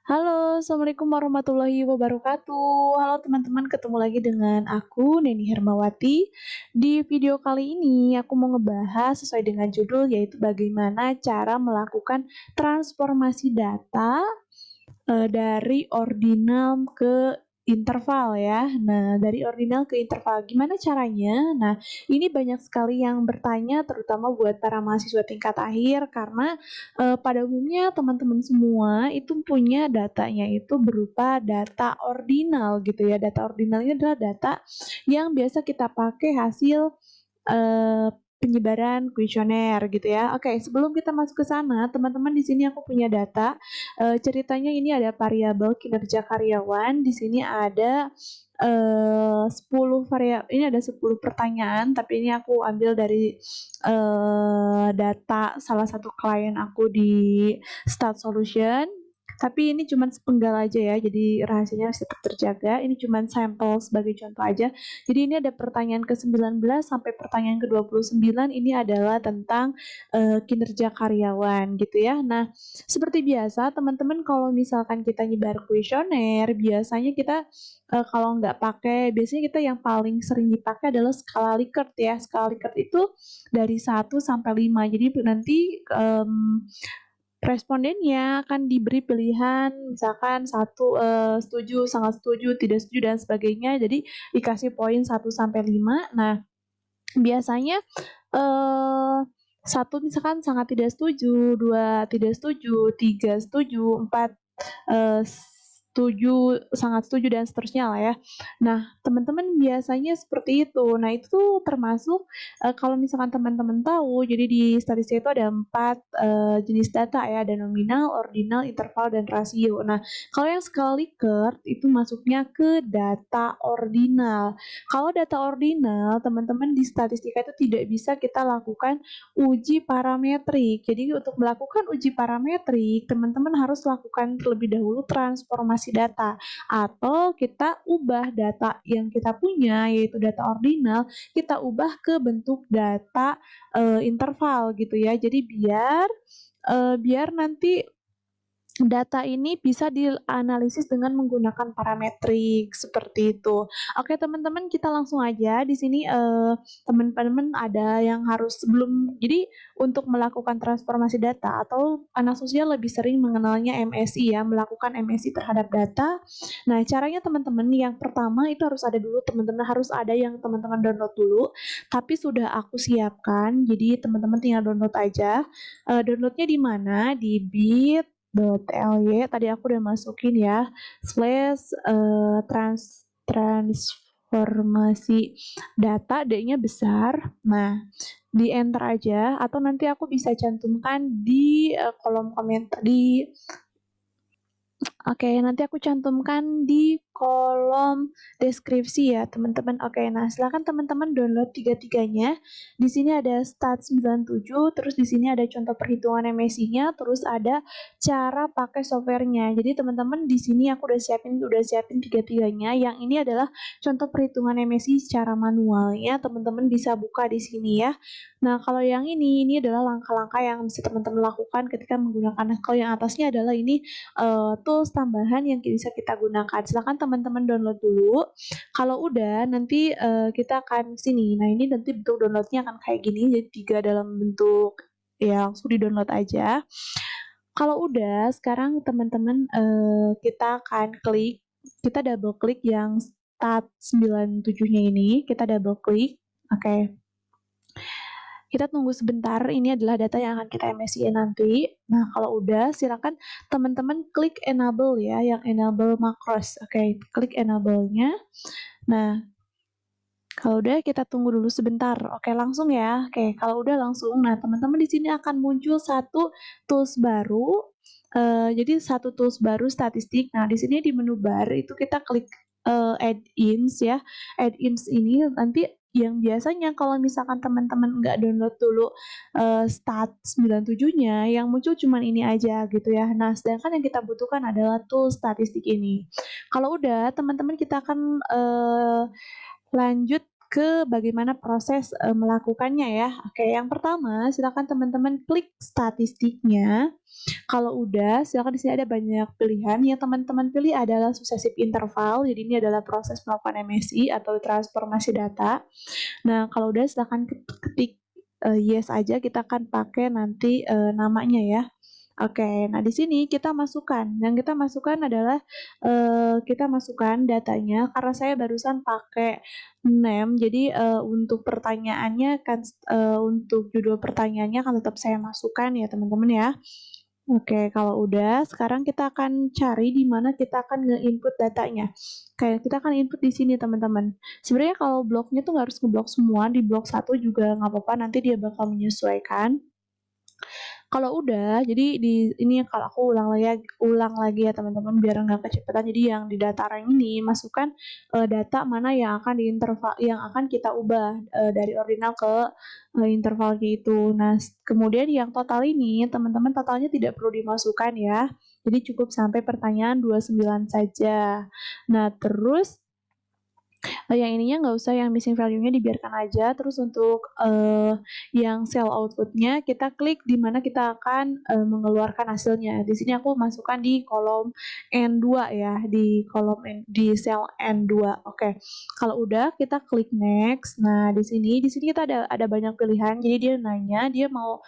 Halo, Assalamualaikum warahmatullahi wabarakatuh. Halo teman-teman, ketemu lagi dengan aku, Neni Hermawati. Di video kali ini, aku mau ngebahas sesuai dengan judul, yaitu bagaimana cara melakukan transformasi data dari ordinal ke interval ya. Nah, dari ordinal ke interval, gimana caranya? Nah, ini banyak sekali yang bertanya, terutama buat para mahasiswa tingkat akhir, karena pada umumnya teman-teman semua itu punya datanya itu berupa data ordinal gitu ya. Data ordinal ini adalah data yang biasa kita pakai hasil penyebaran kuesioner gitu ya. Oke, sebelum kita masuk ke sana, teman-teman di sini aku punya data. Ceritanya ini ada variabel kinerja karyawan. Di sini ada 10 ini ada 10 pertanyaan, tapi ini aku ambil dari data salah satu klien aku di Start Solution. Tapi ini cuma sepenggal aja ya, jadi rahasianya tetap terjaga. Ini cuma sampel sebagai contoh aja. Jadi ini ada pertanyaan ke-19 sampai pertanyaan ke-29 ini adalah tentang kinerja karyawan gitu ya. Nah, seperti biasa teman-teman kalau misalkan kita nyebar kuesioner, biasanya kita kalau nggak pakai, biasanya kita yang paling sering dipakai adalah skala Likert ya. Skala Likert itu dari 1 sampai 5. Jadi nanti respondennya akan diberi pilihan misalkan setuju, sangat setuju, tidak setuju dan sebagainya. Jadi dikasih poin 1 sampai 5. Nah, biasanya eh 1 misalkan sangat tidak setuju, 2 tidak setuju, 3 setuju, 4 setuju, sangat setuju dan seterusnya lah ya. Nah, teman-teman biasanya seperti itu. Nah, itu tuh termasuk kalau misalkan teman-teman tahu, jadi di statistik itu ada 4 jenis data ya, ada nominal, ordinal, interval, dan rasio. Nah, kalau yang skala Likert itu masuknya ke data ordinal. Kalau data ordinal, teman-teman di statistika itu tidak bisa kita lakukan uji parametrik. Jadi untuk melakukan uji parametrik, teman-teman harus lakukan terlebih dahulu transformasi data atau kita ubah data yang kita punya yaitu data ordinal, kita ubah ke bentuk data interval gitu ya. Jadi biar nanti data ini bisa dianalisis dengan menggunakan parametrik seperti itu. Oke, teman-teman, kita langsung aja di sini teman-teman ada yang harus sebelum jadi untuk melakukan transformasi data atau anak sosial lebih sering mengenalnya MSI ya, melakukan MSI terhadap data. Nah, caranya teman-teman yang pertama itu harus ada dulu teman-teman harus ada yang teman-teman download dulu, tapi sudah aku siapkan. Jadi teman-teman tinggal download aja. Downloadnya di mana? Di bit.ly tadi aku udah masukin ya slash transformasi data D-nya besar. Nah, di enter aja atau nanti aku bisa cantumkan di kolom komentar di Oke, nanti aku cantumkan di kolom deskripsi ya, teman-teman. Oke, nah silakan teman-teman download tiga-tiganya. Di sini ada Stat97, terus di sini ada contoh perhitungan MSI-nya, terus ada cara pakai softwarenya. Jadi teman-teman di sini aku udah siapin tiga-tiganya. Yang ini adalah contoh perhitungan MSI secara manualnya. Teman-teman bisa buka di sini ya. Nah, kalau yang ini adalah langkah-langkah yang bisa teman-teman lakukan ketika menggunakan. Kalau yang atasnya adalah ini tools tambahan yang bisa kita gunakan. Silakan teman-teman download dulu. Kalau udah, nanti kita akan sini. Nah, ini nanti bentuk downloadnya akan kayak gini, jadi 3 dalam bentuk ya langsung di-download aja. Kalau udah, sekarang teman-teman kita akan kita double klik yang stat 97-nya ini, kita double klik. Oke. Kita tunggu sebentar, ini adalah data yang akan kita MSI nanti. Nah, kalau udah, silakan teman-teman klik enable ya, yang enable macros. Oke, klik enable-nya. Nah, kalau udah kita tunggu dulu sebentar. Oke, langsung ya. Oke, kalau udah langsung. Nah, teman-teman di sini akan muncul satu tools baru. Jadi satu tools baru statistik. Nah, di sini di menu bar itu kita klik add-ins ya. Add-ins ini nanti yang biasanya kalau misalkan teman-teman nggak download dulu stat 97-nya, yang muncul cuma ini aja gitu ya. Nah, sedangkan yang kita butuhkan adalah tools statistik ini. Kalau udah, teman-teman kita akan lanjut ke bagaimana proses, melakukannya ya. Oke, yang pertama silakan teman-teman klik statistiknya. Kalau udah, silakan di sini ada banyak pilihan. Yang teman-teman pilih adalah successive interval. Jadi ini adalah proses melakukan MSI atau transformasi data. Nah, kalau udah silakan ketik yes aja. Kita akan pakai nanti namanya ya. Oke, nah di sini kita masukkan. Yang kita masukkan adalah kita masukkan datanya karena saya barusan pakai name. Jadi untuk pertanyaannya kan untuk judul pertanyaannya kan tetap saya masukkan ya teman-teman ya. Oke, kalau udah, sekarang kita akan cari di mana kita akan nge-input datanya. Kayak kita akan input di sini teman-teman. Sebenarnya kalau bloknya tuh nggak harus ngeblok semua, di blok 1 juga nggak apa-apa, nanti dia bakal menyesuaikan. Kalau udah, jadi di ini kalau aku ulang lagi ya teman-teman biar nggak kecepatan. Jadi yang di data rank ini masukkan data mana yang akan diinterval yang akan kita ubah dari ordinal ke interval gitu. Nah, kemudian yang total ini teman-teman totalnya tidak perlu dimasukkan ya. Jadi cukup sampai pertanyaan 29 saja. Nah, terus yang ininya nggak usah, yang missing value-nya dibiarkan aja. Terus untuk yang cell output-nya kita klik di mana kita akan mengeluarkan hasilnya. Di sini aku masukkan di kolom N2 ya, di kolom di cell N2. Oke. Kalau udah kita klik next. Nah, di sini kita ada banyak pilihan. Jadi dia nanya dia mau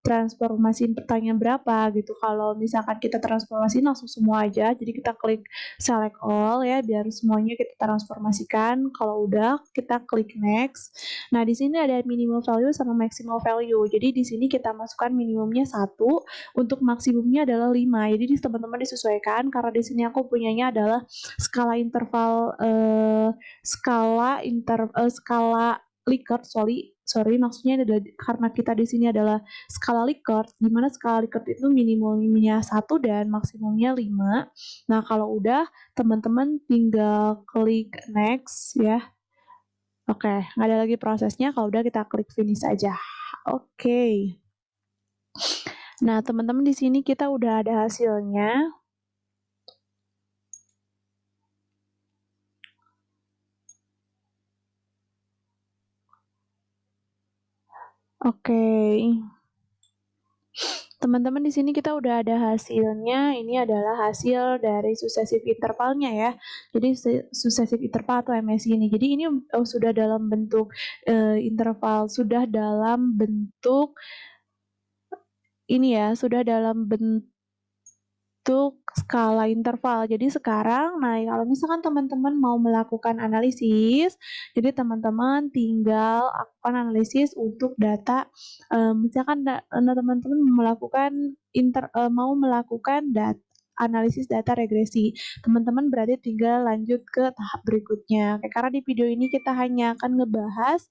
transformasiin pertanyaan berapa gitu. Kalau misalkan kita transformasiin langsung semua aja. Jadi kita klik select all ya biar semuanya kita transformasikan. Kalau udah kita klik next. Nah, di sini ada minimum value sama maximal value. Jadi di sini kita masukkan minimumnya 1, untuk maksimumnya adalah 5. Jadi teman-teman disesuaikan karena di sini aku punyanya adalah skala interval skala Likert, sorry maksudnya adalah karena kita di sini adalah skala Likert, di mana skala Likert itu minimumnya 1 dan maksimumnya 5. Nah, kalau udah teman-teman tinggal klik next ya. Oke, nggak ada lagi prosesnya. Kalau udah kita klik finish aja. Oke. Nah, teman-teman di sini kita udah ada hasilnya. Oke. Teman-teman di sini kita udah ada hasilnya. Ini adalah hasil dari successive intervalnya ya. Jadi successive interval atau MSI ini. Jadi ini sudah dalam bentuk interval, sudah dalam bentuk ini ya, sudah dalam bentuk skala interval. Jadi sekarang, nah kalau misalkan teman-teman mau melakukan analisis, jadi teman-teman tinggal lakukan analisis untuk data. Misalkan teman-teman mau melakukan analisis data regresi, teman-teman berarti tinggal lanjut ke tahap berikutnya. Karena di video ini kita hanya akan ngebahas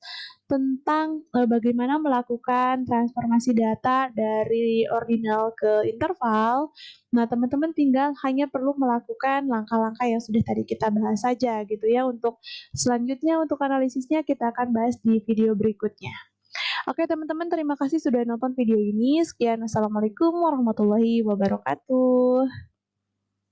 tentang bagaimana melakukan transformasi data dari ordinal ke interval. Nah, teman-teman tinggal hanya perlu melakukan langkah-langkah yang sudah tadi kita bahas saja gitu ya. Untuk selanjutnya untuk analisisnya kita akan bahas di video berikutnya. Oke teman-teman, terima kasih sudah nonton video ini. Sekian, assalamualaikum warahmatullahi wabarakatuh.